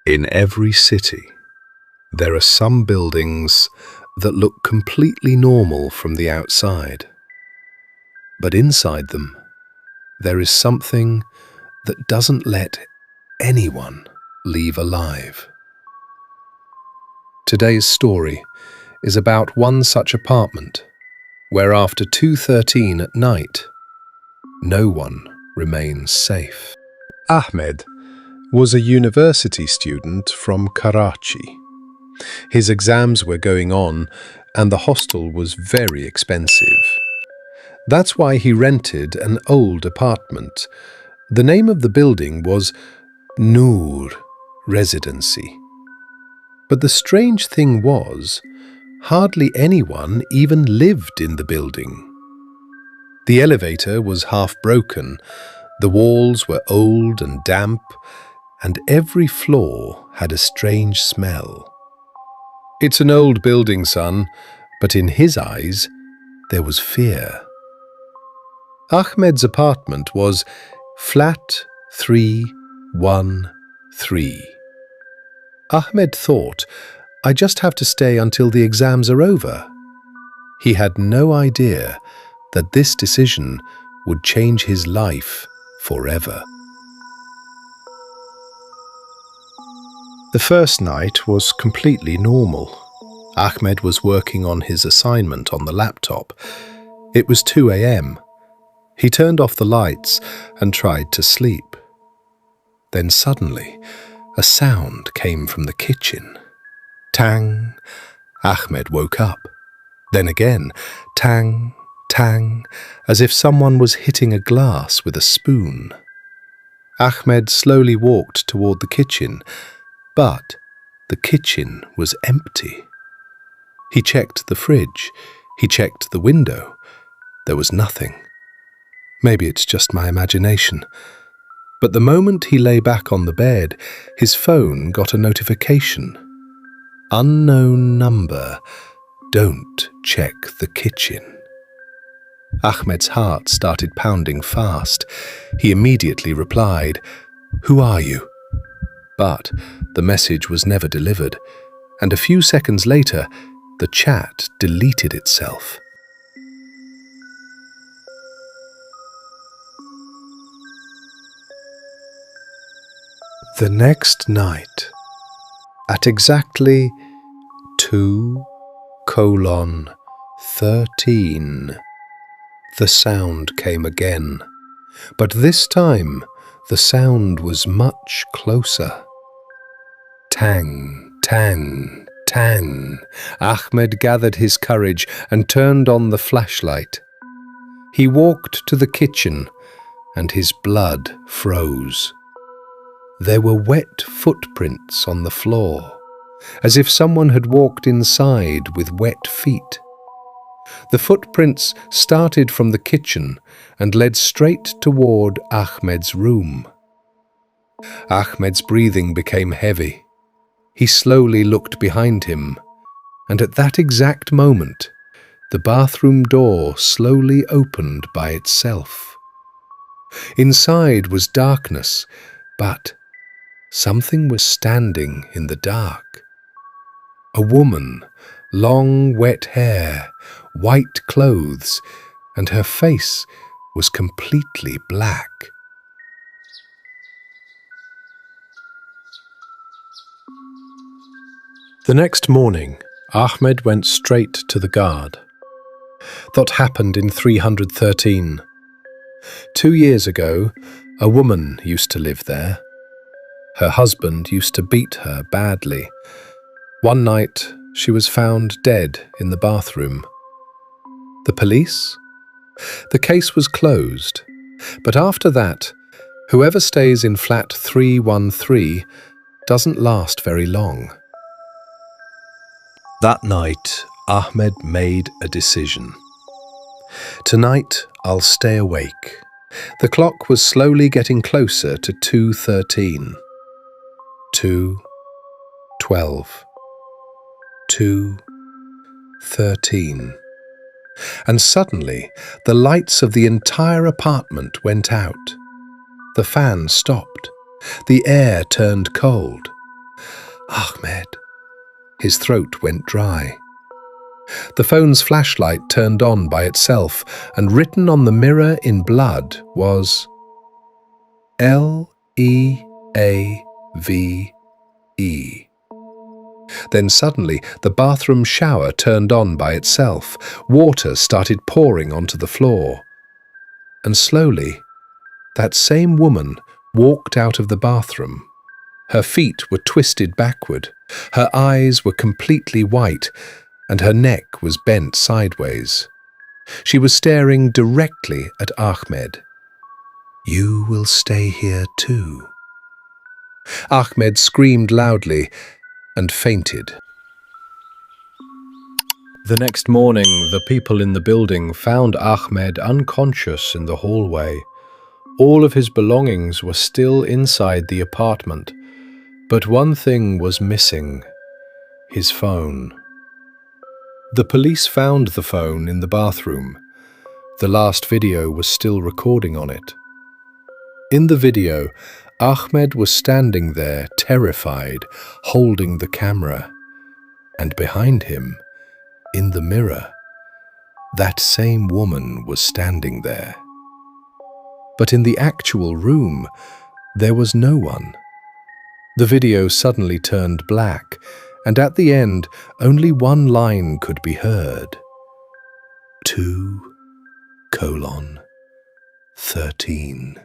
In every city, there are some buildings that look completely normal from the outside. But inside them, there is something that doesn't let anyone leave alive. Today's story is about one such apartment where after 2:13 at night, no one remains safe. Ahmed was a university student from Karachi. His exams were going on and the hostel was very expensive. That's why he rented an old apartment. The name of the building was Noor Residency. But the strange thing was, hardly anyone even lived in the building. The elevator was half broken, the walls were old and damp, and every floor had a strange smell. It's an old building, son, but in his eyes, there was fear. Ahmed's apartment was flat 313. Ahmed thought, I just have to stay until the exams are over. He had no idea that this decision would change his life forever. The first night was completely normal. Ahmed was working on his assignment on the laptop. It was 2 a.m. He turned off the lights and tried to sleep. Then suddenly, a sound came from the kitchen. Tang! Ahmed woke up. Then again, tang, tang, as if someone was hitting a glass with a spoon. Ahmed slowly walked toward the kitchen, but the kitchen was empty. He checked the fridge. He checked the window. There was nothing. Maybe it's just my imagination. But the moment he lay back on the bed, his phone got a notification. Unknown number. Don't check the kitchen. Ahmed's heart started pounding fast. He immediately replied, "Who are you?" But the message was never delivered, and a few seconds later, the chat deleted itself. The next night, at exactly 2:13, the sound came again, but this time the sound was much closer. Tang, tang, tang. Ahmed gathered his courage and turned on the flashlight. He walked to the kitchen and his blood froze. There were wet footprints on the floor, as if someone had walked inside with wet feet. The footprints started from the kitchen and led straight toward Ahmed's room. Ahmed's breathing became heavy. He slowly looked behind him, and at that exact moment, the bathroom door slowly opened by itself. Inside was darkness, but something was standing in the dark. A woman, long wet hair, white clothes, and her face was completely black. The next morning, Ahmed went straight to the guard. That happened in 313. 2 years ago, a woman used to live there. Her husband used to beat her badly. One night, she was found dead in the bathroom. The police? The case was closed. But after that, whoever stays in flat 313 doesn't last very long. That night, Ahmed made a decision. Tonight, I'll stay awake. The clock was slowly getting closer to 2:13. 2:12. 2:13. And suddenly, the lights of the entire apartment went out. The fan stopped. The air turned cold. Ahmed. His throat went dry. The phone's flashlight turned on by itself, and written on the mirror in blood was Leave. Then suddenly the bathroom shower turned on by itself. Water started pouring onto the floor. And slowly, that same woman walked out of the bathroom. Her feet were twisted backward, her eyes were completely white, and her neck was bent sideways. She was staring directly at Ahmed. "You will stay here too." Ahmed screamed loudly and fainted. The next morning, the people in the building found Ahmed unconscious in the hallway. All of his belongings were still inside the apartment, but one thing was missing: his phone. The police found the phone in the bathroom. The last video was still recording on it. In the video, Ahmed was standing there, terrified, holding the camera. And behind him, in the mirror, that same woman was standing there. But in the actual room, there was no one. The video suddenly turned black, and at the end, only one line could be heard. 2:13.